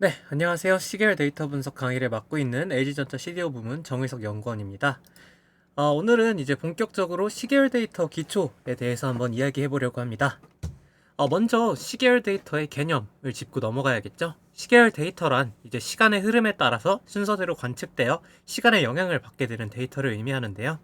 네, 안녕하세요. 시계열 데이터 분석 강의를 맡고 있는 LG전자 CDO 부문 정의석 연구원입니다. 오늘은 이제 본격적으로 시계열 데이터 기초에 대해서 한번 이야기해 보려고 합니다. 먼저 시계열 데이터의 개념을 짚고 넘어가야겠죠. 시계열 데이터란 이제 시간의 흐름에 따라서 순서대로 관측되어 시간에 영향을 받게 되는 데이터를 의미하는데요.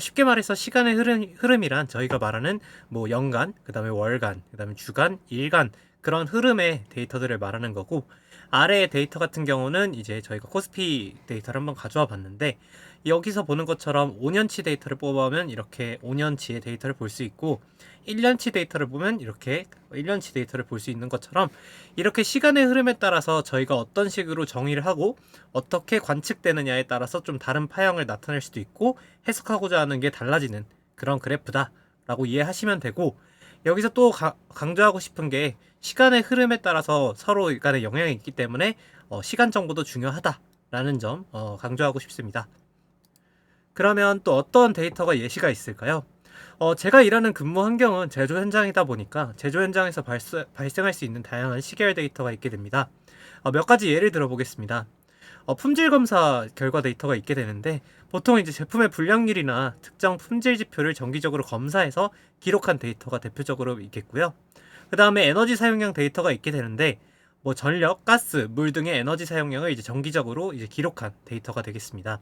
쉽게 말해서 시간의 흐름이란 저희가 말하는 뭐 연간, 그 다음에 월간, 그 다음에 주간, 일간 그런 흐름의 데이터들을 말하는 거고, 아래의 데이터 같은 경우는 이제 저희가 코스피 데이터를 한번 가져와 봤는데, 여기서 보는 것처럼 5년치 데이터를 뽑아오면 이렇게 5년치의 데이터를 볼 수 있고, 1년치 데이터를 보면 이렇게 1년치 데이터를 볼 수 있는 것처럼, 이렇게 시간의 흐름에 따라서 저희가 어떤 식으로 정의를 하고 어떻게 관측되느냐에 따라서 좀 다른 파형을 나타낼 수도 있고 해석하고자 하는 게 달라지는 그런 그래프다 라고 이해하시면 되고, 여기서 또 강조하고 싶은 게 시간의 흐름에 따라서 서로 간의 영향이 있기 때문에 시간 정보도 중요하다라는 점 강조하고 싶습니다. 그러면 또 어떤 데이터가 예시가 있을까요? 제가 일하는 근무 환경은 제조 현장이다 보니까 제조 현장에서 발생할 수 있는 다양한 시계열 데이터가 있게 됩니다. 몇 가지 예를 들어보겠습니다. 품질 검사 결과 데이터가 있게 되는데, 보통 이제 제품의 불량률이나 특정 품질 지표를 정기적으로 검사해서 기록한 데이터가 대표적으로 있겠고요. 그 다음에 에너지 사용량 데이터가 있게 되는데, 뭐 전력, 가스, 물 등의 에너지 사용량을 이제 정기적으로 이제 기록한 데이터가 되겠습니다.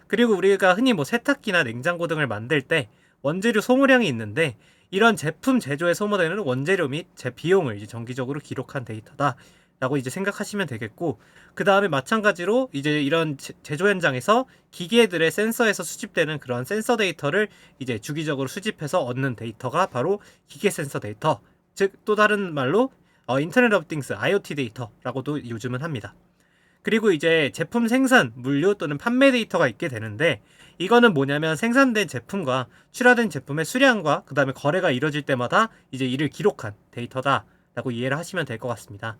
그리고 우리가 흔히 뭐 세탁기나 냉장고 등을 만들 때 원재료 소모량이 있는데, 이런 제품 제조에 소모되는 원재료 및 제 비용을 이제 정기적으로 기록한 데이터다 라고 이제 생각하시면 되겠고, 그 다음에 마찬가지로 이제 이런 제조 현장에서 기계들의 센서에서 수집되는 그런 센서 데이터를 이제 주기적으로 수집해서 얻는 데이터가 바로 기계 센서 데이터, 즉 또 다른 말로 인터넷 오브 띵스 IoT 데이터라고도 요즘은 합니다. 그리고 이제 제품 생산, 물류 또는 판매 데이터가 있게 되는데, 이거는 뭐냐면 생산된 제품과 출하된 제품의 수량과 그 다음에 거래가 이루어질 때마다 이제 이를 기록한 데이터다라고 이해를 하시면 될 것 같습니다.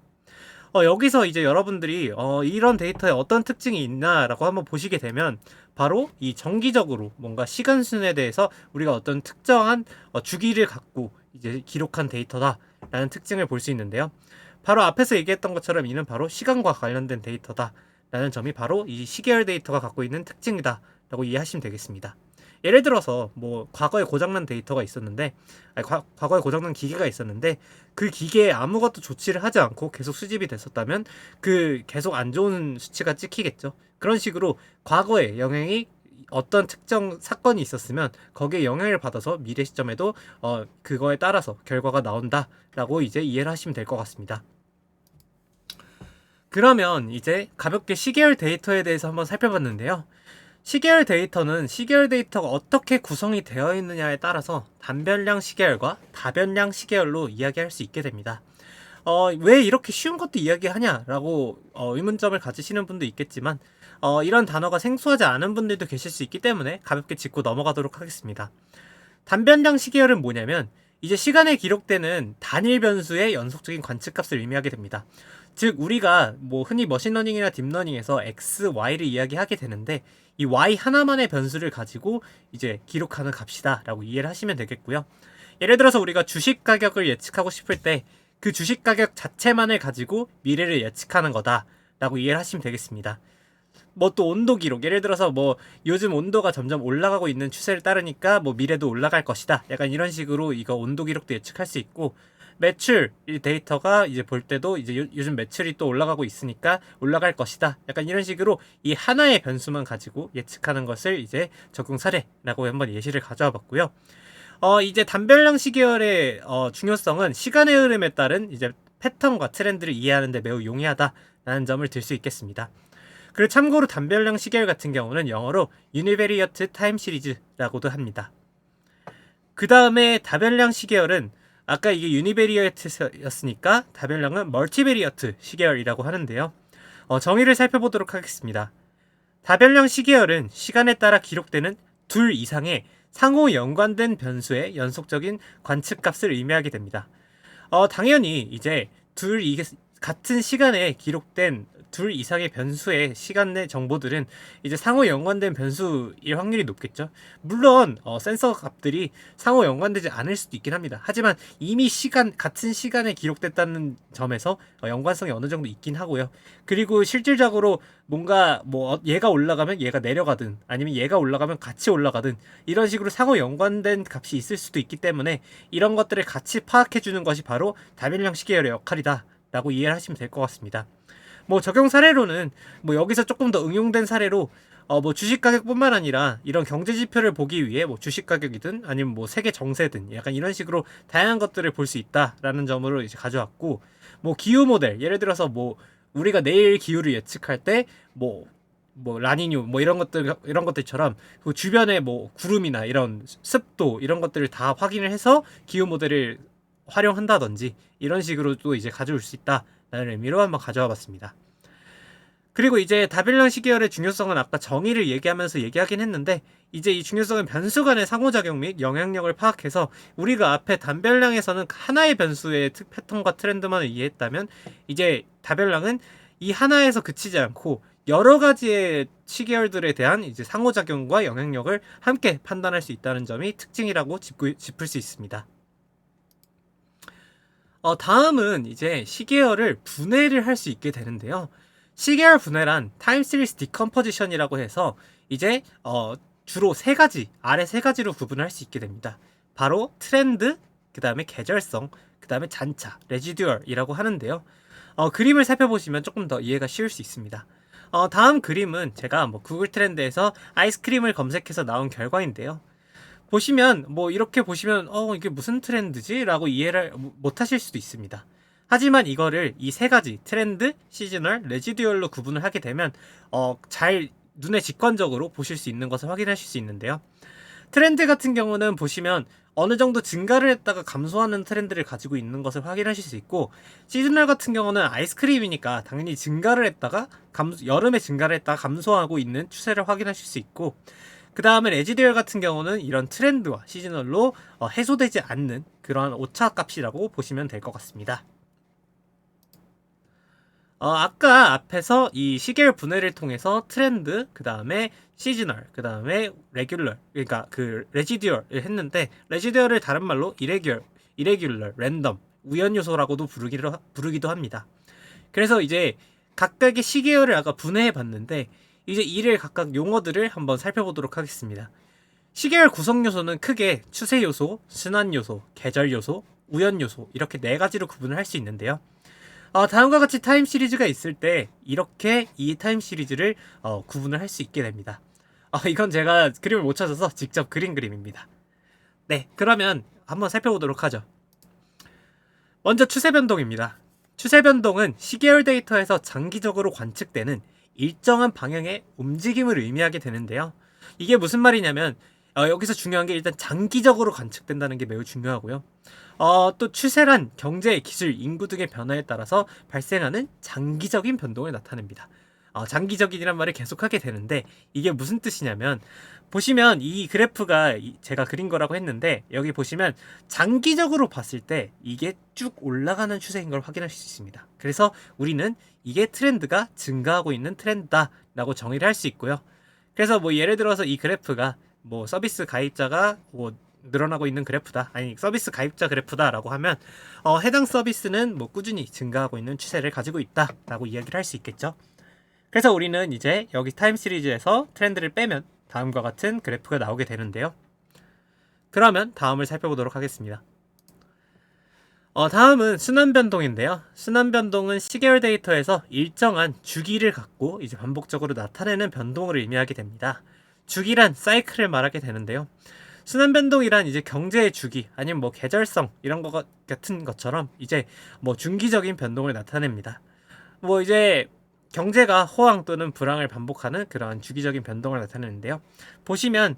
여기서 이제 여러분들이 이런 데이터에 어떤 특징이 있나라고 한번 보시게 되면, 바로 이 정기적으로 뭔가 시간순에 대해서 우리가 어떤 특정한 주기를 갖고 이제 기록한 데이터다라는 특징을 볼 수 있는데요. 바로 앞에서 얘기했던 것처럼 이는 바로 시간과 관련된 데이터다라는 점이 바로 이 시계열 데이터가 갖고 있는 특징이다라고 이해하시면 되겠습니다. 예를 들어서 뭐 과거에 고장난 데이터가 있었는데, 과거에 고장난 기계가 있었는데, 그 기계에 아무것도 조치를 하지 않고 계속 수집이 됐었다면 그 계속 안 좋은 수치가 찍히겠죠. 그런 식으로 과거에 영향이 어떤 특정 사건이 있었으면 거기에 영향을 받아서 미래 시점에도 그거에 따라서 결과가 나온다라고 이제 이해를 하시면 될 것 같습니다. 그러면 이제 가볍게 시계열 데이터에 대해서 한번 살펴봤는데요. 시계열 데이터는 시계열 데이터가 어떻게 구성이 되어 있느냐에 따라서 단변량 시계열과 다변량 시계열로 이야기할 수 있게 됩니다. 왜 이렇게 쉬운 것도 이야기하냐라고 의문점을 가지시는 분도 있겠지만, 이런 단어가 생소하지 않은 분들도 계실 수 있기 때문에 가볍게 짚고 넘어가도록 하겠습니다. 단변량 시계열은 뭐냐면 이제 시간에 기록되는 단일 변수의 연속적인 관측값을 의미하게 됩니다. 즉 우리가 뭐 흔히 머신러닝이나 딥러닝에서 x, y를 이야기하게 되는데, 이 y 하나만의 변수를 가지고 이제 기록하는 값이다 라고 이해를 하시면 되겠고요. 예를 들어서 우리가 주식 가격을 예측하고 싶을 때 그 주식 가격 자체만을 가지고 미래를 예측하는 거다 라고 이해를 하시면 되겠습니다. 뭐 또 온도 기록, 예를 들어서 뭐 요즘 온도가 점점 올라가고 있는 추세를 따르니까 뭐 미래도 올라갈 것이다, 약간 이런 식으로 이거 온도 기록도 예측할 수 있고, 매출 이 데이터가 이제 볼 때도 이제 요즘 매출이 또 올라가고 있으니까 올라갈 것이다, 약간 이런 식으로 이 하나의 변수만 가지고 예측하는 것을 이제 적용 사례라고 한번 예시를 가져와 봤고요. 이제 단변량 시계열의 중요성은 시간의 흐름에 따른 이제 패턴과 트렌드를 이해하는 데 매우 용이하다라는 점을 들 수 있겠습니다. 그리고 참고로 단변량 시계열 같은 경우는 영어로 Univariate Time Series라고도 합니다. 그 다음에 다변량 시계열은, 아까 이게 유니베리어트였으니까 다변량은 멀티베리어트 시계열이라고 하는데요. 정의를 살펴보도록 하겠습니다. 다변량 시계열은 시간에 따라 기록되는 둘 이상의 상호 연관된 변수의 연속적인 관측값을 의미하게 됩니다. 당연히 이제 같은 시간에 기록된 둘 이상의 변수의 시간 내 정보들은 이제 상호 연관된 변수일 확률이 높겠죠. 물론 센서 값들이 상호 연관되지 않을 수도 있긴 합니다. 하지만 이미 같은 시간에 기록됐다는 점에서 연관성이 어느 정도 있긴 하고요. 그리고 실질적으로 뭔가 뭐 얘가 올라가면 얘가 내려가든 아니면 얘가 올라가면 같이 올라가든 이런 식으로 상호 연관된 값이 있을 수도 있기 때문에 이런 것들을 같이 파악해 주는 것이 바로 다변량 시계열의 역할이다 라고 이해를 하시면 될 것 같습니다. 뭐 적용 사례로는 뭐 여기서 조금 더 응용된 사례로 뭐 주식 가격뿐만 아니라 이런 경제 지표를 보기 위해 뭐 주식 가격이든 아니면 뭐 세계 정세든 약간 이런 식으로 다양한 것들을 볼 수 있다라는 점으로 이제 가져왔고, 뭐 기후 모델 예를 들어서 뭐 우리가 내일 기후를 예측할 때 뭐 라니뇨 뭐 이런 것들처럼 그 주변에 뭐 구름이나 이런 습도 이런 것들을 다 확인을 해서 기후 모델을 활용한다든지 이런 식으로 또 이제 가져올 수 있다라는 의미로 한번 가져와 봤습니다. 그리고 이제 다변량 시계열의 중요성은 아까 정의를 얘기하면서 얘기하긴 했는데, 이제 이 중요성은 변수 간의 상호작용 및 영향력을 파악해서 우리가 앞에 단변량에서는 하나의 변수의 패턴과 트렌드만을 이해했다면, 이제 다변량은 이 하나에서 그치지 않고 여러 가지의 시계열들에 대한 이제 상호작용과 영향력을 함께 판단할 수 있다는 점이 특징이라고 짚을 수 있습니다. 다음은 이제 시계열을 분해를 할 수 있게 되는데요. 시계열 분해란 타임 시리즈 디컴포지션이라고 해서 이제 주로 아래 세 가지로 구분할 수 있게 됩니다. 바로 트렌드, 그 다음에 계절성, 그 다음에 잔차, 레지듀얼이라고 하는데요. 그림을 살펴보시면 조금 더 이해가 쉬울 수 있습니다. 다음 그림은 제가 뭐 구글 트렌드에서 아이스크림을 검색해서 나온 결과인데요. 보시면 뭐 이렇게 보시면 이게 무슨 트렌드지? 라고 이해를 못 하실 수도 있습니다. 하지만 이거를 이 세 가지 트렌드, 시즈널, 레지듀얼로 구분을 하게 되면 잘 눈에 직관적으로 보실 수 있는 것을 확인하실 수 있는데요. 트렌드 같은 경우는 보시면 어느 정도 증가를 했다가 감소하는 트렌드를 가지고 있는 것을 확인하실 수 있고, 시즈널 같은 경우는 아이스크림이니까 당연히 증가를 했다가 여름에 증가를 했다가 감소하고 있는 추세를 확인하실 수 있고, 그 다음에 레지듀얼 같은 경우는 이런 트렌드와 시즈널로 해소되지 않는 그러한 오차 값이라고 보시면 될 것 같습니다. 아까 앞에서 이 시계열 분해를 통해서 트렌드, 그 다음에 시즈널, 그 다음에 레귤러, 그러니까 그 레지듀얼을 했는데, 레지듀얼을 다른 말로 이레귤러, 랜덤, 우연 요소라고도 부르기도 합니다. 그래서 이제 각각의 시계열을 아까 분해해 봤는데, 이제 이를 각각 용어들을 한번 살펴보도록 하겠습니다. 시계열 구성 요소는 크게 추세 요소, 순환 요소, 계절 요소, 우연 요소 이렇게 네 가지로 구분을 할 수 있는데요. 다음과 같이 타임 시리즈가 있을 때 이렇게 이 타임 시리즈를 구분을 할 수 있게 됩니다. 이건 제가 그림을 못 찾아서 직접 그린 그림입니다. 네, 그러면 한번 살펴보도록 하죠. 먼저 추세 변동입니다. 추세 변동은 시계열 데이터에서 장기적으로 관측되는 일정한 방향의 움직임을 의미하게 되는데요. 이게 무슨 말이냐면 여기서 중요한 게 일단 장기적으로 관측된다는 게 매우 중요하고요. 또 추세란 경제, 기술, 인구 등의 변화에 따라서 발생하는 장기적인 변동을 나타냅니다. 장기적인이란 말을 계속하게 되는데 이게 무슨 뜻이냐면, 보시면 이 그래프가 제가 그린 거라고 했는데 여기 보시면 장기적으로 봤을 때 이게 쭉 올라가는 추세인 걸 확인하실 수 있습니다. 그래서 우리는 이게 트렌드가 증가하고 있는 트렌드다 라고 정의를 할 수 있고요. 그래서 뭐 예를 들어서 이 그래프가 뭐 서비스 가입자가 뭐 늘어나고 있는 그래프다, 아니 서비스 가입자 그래프다 라고 하면 해당 서비스는 뭐 꾸준히 증가하고 있는 추세를 가지고 있다 라고 이야기를 할 수 있겠죠. 그래서 우리는 이제 여기 타임 시리즈에서 트렌드를 빼면 다음과 같은 그래프가 나오게 되는데요. 그러면 다음을 살펴보도록 하겠습니다. 다음은 순환 변동인데요. 순환 변동은 시계열 데이터에서 일정한 주기를 갖고 이제 반복적으로 나타내는 변동을 의미하게 됩니다. 주기란 사이클을 말하게 되는데요. 순환 변동이란 이제 경제의 주기 아니면 뭐 계절성 이런 것 같은 것처럼 이제 뭐 중기적인 변동을 나타냅니다. 뭐 이제 경제가 호황 또는 불황을 반복하는 그러한 주기적인 변동을 나타내는데요. 보시면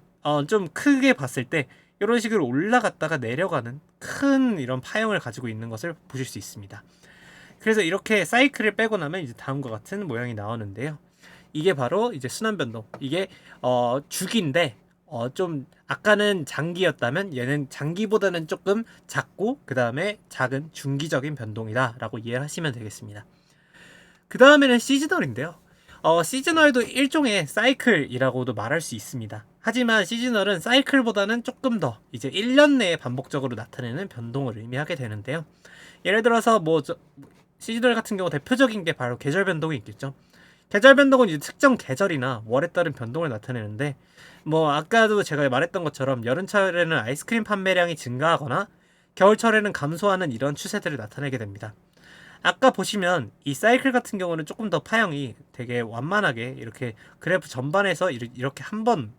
좀 크게 봤을 때 이런 식으로 올라갔다가 내려가는 큰 이런 파형을 가지고 있는 것을 보실 수 있습니다. 그래서 이렇게 사이클을 빼고 나면 이제 다음과 같은 모양이 나오는데요. 이게 바로 이제 순환 변동. 이게 주기인데 좀 아까는 장기였다면 얘는 장기보다는 조금 작고 그 다음에 작은 중기적인 변동이다 라고 이해를 하시면 되겠습니다. 그 다음에는 시즈널인데요. 시즈널도 일종의 사이클이라고도 말할 수 있습니다. 하지만 시즈널은 사이클보다는 조금 더 이제 1년 내에 반복적으로 나타내는 변동을 의미하게 되는데요. 예를 들어서 시즈널 같은 경우 대표적인 게 바로 계절 변동이 있겠죠. 계절 변동은 이제 특정 계절이나 월에 따른 변동을 나타내는데, 아까도 제가 말했던 것처럼 여름철에는 아이스크림 판매량이 증가하거나 겨울철에는 감소하는 이런 추세들을 나타내게 됩니다. 아까 보시면 이 사이클 같은 경우는 조금 더 파형이 되게 완만하게 이렇게 그래프 전반에서 이렇게 한번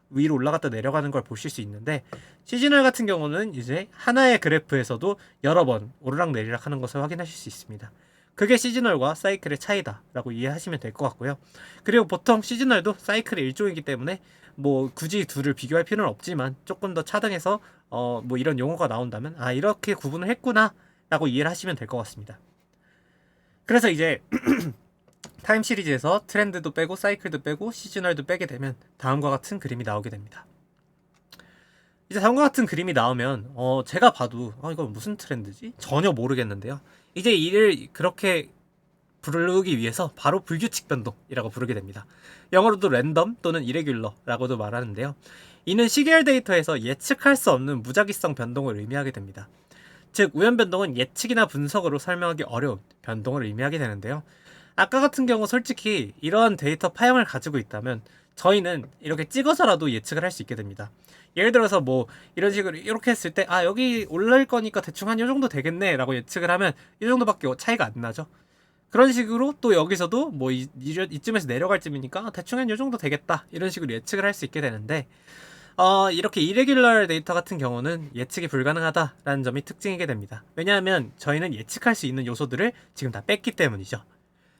위로 올라갔다 내려가는 걸 보실 수 있는데, 시즈널 같은 경우는 이제 하나의 그래프에서도 여러 번 오르락 내리락 하는 것을 확인하실 수 있습니다. 그게 시즈널과 사이클의 차이다 라고 이해하시면 될 것 같고요. 그리고 보통 시즈널도 사이클의 일종이기 때문에 굳이 둘을 비교할 필요는 없지만, 조금 더 차등해서 이런 용어가 나온다면 이렇게 구분을 했구나 라고 이해를 하시면 될 것 같습니다. 그래서 이제 타임 시리즈에서 트렌드도 빼고 사이클도 빼고 시즈널도 빼게 되면 다음과 같은 그림이 나오게 됩니다. 이제 다음과 같은 그림이 나오면 제가 봐도 이거 무슨 트렌드지? 전혀 모르겠는데요. 이제 이를 그렇게 부르기 위해서 바로 불규칙 변동이라고 부르게 됩니다. 영어로도 랜덤 또는 이레귤러라고도 말하는데요. 이는 시계열 데이터에서 예측할 수 없는 무작위성 변동을 의미하게 됩니다. 즉 우연 변동은 예측이나 분석으로 설명하기 어려운 변동을 의미하게 되는데요. 아까 같은 경우 솔직히 이러한 데이터 파형을 가지고 있다면 저희는 이렇게 찍어서라도 예측을 할 수 있게 됩니다. 예를 들어서 이런 식으로 이렇게 했을 때 여기 올릴 거니까 대충 한 이 정도 되겠네 라고 예측을 하면 이 정도밖에 차이가 안 나죠. 그런 식으로 또 여기서도 이쯤에서 내려갈 쯤이니까 대충 한 이 정도 되겠다 이런 식으로 예측을 할 수 있게 되는데, 이렇게 이레귤러 데이터 같은 경우는 예측이 불가능하다라는 점이 특징이게 됩니다. 왜냐하면 저희는 예측할 수 있는 요소들을 지금 다 뺐기 때문이죠.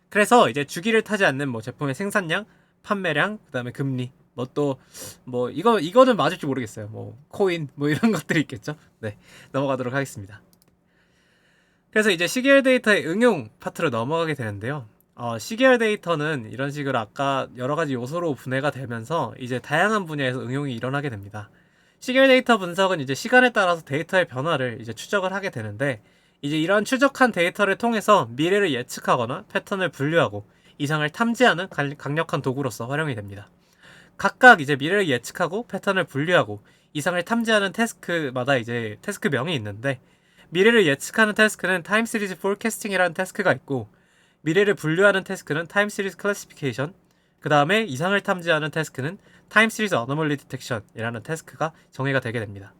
그래서 이제 주기를 타지 않는 제품의 생산량, 판매량, 그다음에 금리, 이거는 맞을지 모르겠어요. 코인, 이런 것들이 있겠죠. 네, 넘어가도록 하겠습니다. 그래서 이제 시계열 데이터의 응용 파트로 넘어가게 되는데요. 시계열 데이터는 이런 식으로 아까 여러 가지 요소로 분해가 되면서 이제 다양한 분야에서 응용이 일어나게 됩니다. 시계열 데이터 분석은 이제 시간에 따라서 데이터의 변화를 이제 추적을 하게 되는데, 이제 이런 추적한 데이터를 통해서 미래를 예측하거나 패턴을 분류하고 이상을 탐지하는 강력한 도구로서 활용이 됩니다. 각각 이제 미래를 예측하고 패턴을 분류하고 이상을 탐지하는 태스크마다 이제 태스크명이 있는데, 미래를 예측하는 태스크는 타임 시리즈 포캐스팅이라는 태스크가 있고, 미래를 분류하는 태스크는 타임 시리즈 클래시피케이션, 그 다음에 이상을 탐지하는 태스크는 타임 시리즈 어노멀리 디텍션이라는 태스크가 정의가 되게 됩니다.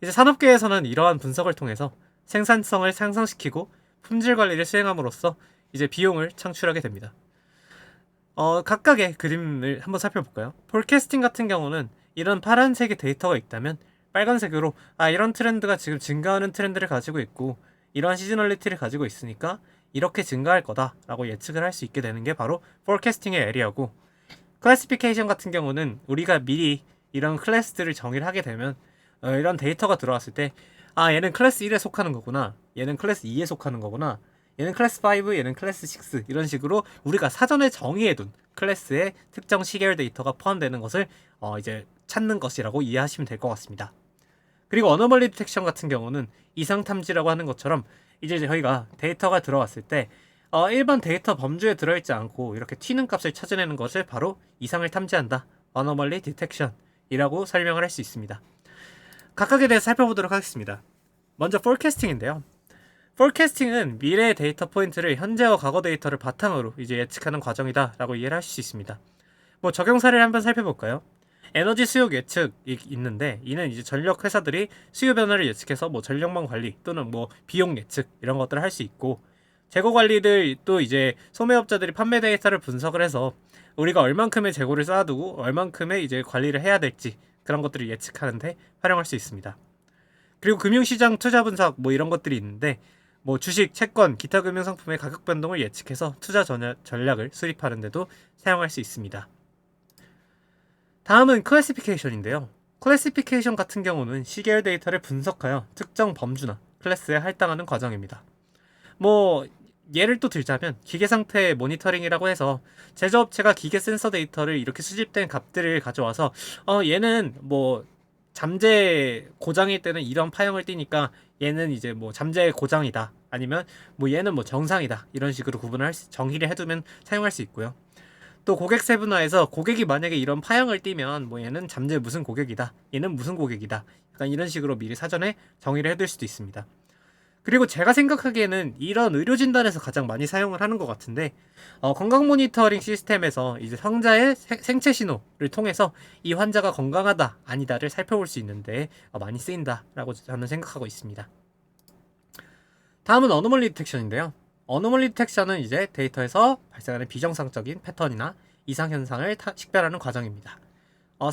이제 산업계에서는 이러한 분석을 통해서 생산성을 상승시키고 품질 관리를 수행함으로써 이제 비용을 창출하게 됩니다. 각각의 그림을 한번 살펴볼까요? 폴캐스팅 같은 경우는 이런 파란색의 데이터가 있다면 빨간색으로 이런 트렌드가 지금 증가하는 트렌드를 가지고 있고 이러한 시즈널리티를 가지고 있으니까 이렇게 증가할 거다 라고 예측을 할 수 있게 되는 게 바로 폴캐스팅의 에리어고, 클래시피케이션 같은 경우는 우리가 미리 이런 클래스들을 정의를 하게 되면 이런 데이터가 들어왔을 때 얘는 클래스 1에 속하는 거구나, 얘는 클래스 2에 속하는 거구나, 얘는 클래스 5, 얘는 클래스 6, 이런 식으로 우리가 사전에 정의해둔 클래스에 특정 시계열 데이터가 포함되는 것을 이제 찾는 것이라고 이해하시면 될 것 같습니다. 그리고 어노멀리 디텍션 같은 경우는 이상 탐지라고 하는 것처럼 이제 저희가 데이터가 들어왔을 때 일반 데이터 범주에 들어있지 않고 이렇게 튀는 값을 찾아내는 것을 바로 이상을 탐지한다, 어노멀리 디텍션이라고 설명을 할 수 있습니다. 각각에 대해서 살펴보도록 하겠습니다. 먼저 포캐스팅인데요. 포캐스팅은 미래의 데이터 포인트를 현재와 과거 데이터를 바탕으로 이제 예측하는 과정이다 라고 이해를 하실 수 있습니다. 적용 사례를 한번 살펴볼까요? 에너지 수요 예측이 있는데, 이는 이제 전력 회사들이 수요 변화를 예측해서 전력망 관리 또는 비용 예측 이런 것들을 할 수 있고, 재고 관리를 또 이제 소매업자들이 판매 데이터를 분석을 해서 우리가 얼만큼의 재고를 쌓아두고 얼만큼의 이제 관리를 해야 될지 그런 것들을 예측하는데 활용할 수 있습니다. 그리고 금융시장 투자 분석 이런 것들이 있는데, 주식, 채권, 기타 금융상품의 가격 변동을 예측해서 투자 전략을 수립하는 데도 사용할 수 있습니다. 다음은 클래시피케이션인데요. 클래시피케이션 같은 경우는 시계열 데이터를 분석하여 특정 범주나 클래스에 할당하는 과정입니다. 예를 또 들자면 기계 상태 모니터링이라고 해서 제조업체가 기계 센서 데이터를 이렇게 수집된 값들을 가져와서 얘는 잠재 고장일 때는 이런 파형을 띠니까 얘는 이제 잠재 고장이다 아니면 뭐 얘는 뭐 정상이다 이런 식으로 정의를 해두면 사용할 수 있고요. 또 고객 세분화에서 고객이 만약에 이런 파형을 띠면 뭐 얘는 잠재 무슨 고객이다, 얘는 무슨 고객이다, 약간 이런 식으로 미리 사전에 정의를 해둘 수도 있습니다. 그리고 제가 생각하기에는 이런 의료 진단에서 가장 많이 사용을 하는 것 같은데, 건강 모니터링 시스템에서 이제 환자의 생체 신호를 통해서 이 환자가 건강하다 아니다를 살펴볼 수 있는데 많이 쓰인다라고 저는 생각하고 있습니다. 다음은 어노멀리 디텍션인데요. 어노멀리 디텍션은 이제 데이터에서 발생하는 비정상적인 패턴이나 이상 현상을 식별하는 과정입니다.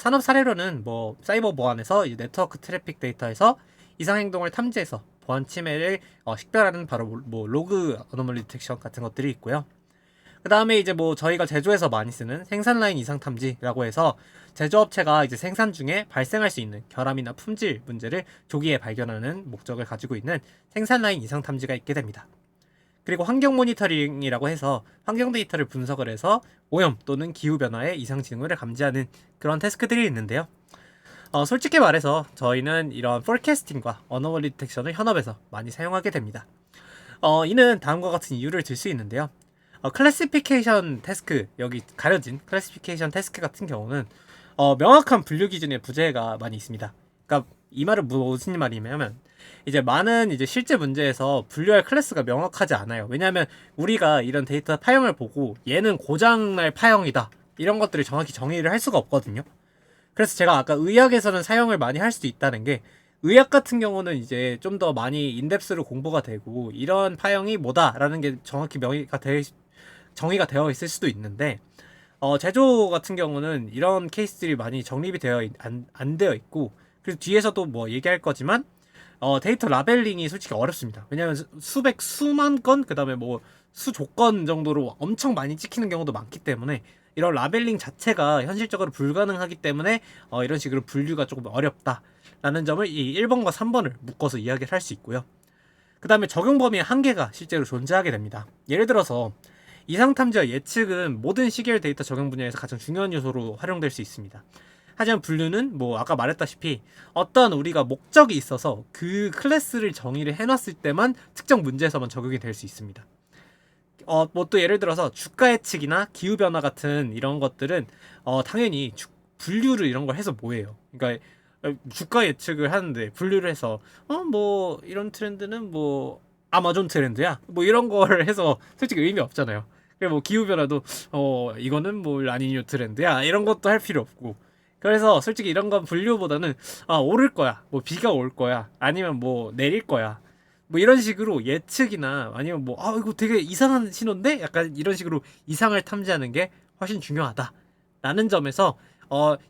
산업 사례로는 뭐 사이버 보안에서 네트워크 트래픽 데이터에서 이상 행동을 탐지해서 보안 침해를 식별하는 바로 뭐 로그 어노멀리 디텍션 같은 것들이 있고요. 그 다음에 이제 뭐 저희가 제조에서 많이 쓰는 생산 라인 이상 탐지라고 해서 제조업체가 이제 생산 중에 발생할 수 있는 결함이나 품질 문제를 조기에 발견하는 목적을 가지고 있는 생산 라인 이상 탐지가 있게 됩니다. 그리고 환경 모니터링이라고 해서 환경 데이터를 분석을 해서 오염 또는 기후 변화의 이상 징후를 감지하는 그런 태스크들이 있는데요. 솔직히 말해서 저희는 이런 포캐스팅과 어노멀리 디텍션을 현업에서 많이 사용하게 됩니다. 이는 다음과 같은 이유를 들 수 있는데요. 클래시피케이션 태스크, 여기 가려진 클래시피케이션 태스크 같은 경우는 명확한 분류 기준의 부재가 많이 있습니다. 그러니까 이 말은 무슨 말이냐면 이제 많은 이제 실제 문제에서 분류할 클래스가 명확하지 않아요. 왜냐하면 우리가 이런 데이터 파형을 보고 얘는 고장날 파형이다 이런 것들을 정확히 정의를 할 수가 없거든요. 그래서 제가 아까 의학에서는 사용을 많이 할 수도 있다는 게, 의학 같은 경우는 이제 좀 더 많이 인덱스로 공부가 되고 이런 파형이 뭐다라는 게 정확히 정의가 되어 있을 수도 있는데, 제조 같은 경우는 이런 케이스들이 많이 정립이 안 되어 있고, 그리고 뒤에서도 뭐 얘기할 거지만 데이터 라벨링이 솔직히 어렵습니다. 왜냐하면 수만 건, 그 다음에 뭐 수조건 정도로 엄청 많이 찍히는 경우도 많기 때문에 이런 라벨링 자체가 현실적으로 불가능하기 때문에 이런 식으로 분류가 조금 어렵다라는 점을 이 1번과 3번을 묶어서 이야기를 할 수 있고요. 그 다음에 적용 범위의 한계가 실제로 존재하게 됩니다. 예를 들어서 이상 탐지와 예측은 모든 시계열 데이터 적용 분야에서 가장 중요한 요소로 활용될 수 있습니다. 하지만 분류는 뭐 아까 말했다시피 어떤 우리가 목적이 있어서 그 클래스를 정의를 해놨을 때만 특정 문제에서만 적용이 될 수 있습니다. 뭐 또 예를 들어서 주가 예측이나 기후 변화 같은 이런 것들은 당연히 분류를 이런 걸 해서 뭐예요? 그러니까 주가 예측을 하는데 분류를 해서 뭐 이런 트렌드는 뭐 아마존 트렌드야 뭐 이런 걸 해서 솔직히 의미 없잖아요. 그리고 뭐 기후 변화도 이거는 뭐 라니뇨 트렌드야 이런 것도 할 필요 없고, 그래서 솔직히 이런 건 분류보다는 오를 거야, 뭐 비가 올 거야, 아니면 뭐 내릴 거야, 뭐 이런 식으로 예측이나 아니면 뭐 이거 되게 이상한 신호인데 약간 이런 식으로 이상을 탐지하는 게 훨씬 중요하다라는 점에서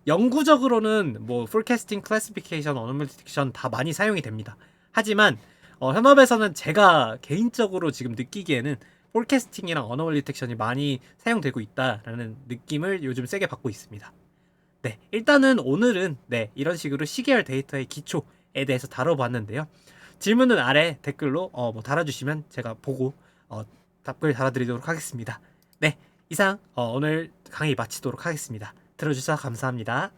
영구적으로는 뭐 forecasting, classification, anomaly detection 다 많이 사용이 됩니다. 하지만 현업에서는 제가 개인적으로 지금 느끼기에는 forecasting이랑 anomaly detection이 많이 사용되고 있다라는 느낌을 요즘 세게 받고 있습니다. 네, 일단은 오늘은 이런 식으로 시계열 데이터의 기초에 대해서 다뤄봤는데요. 질문은 아래 댓글로 뭐 달아주시면 제가 보고 답글 달아드리도록 하겠습니다. 네, 이상 오늘 강의 마치도록 하겠습니다. 들어주셔서 감사합니다.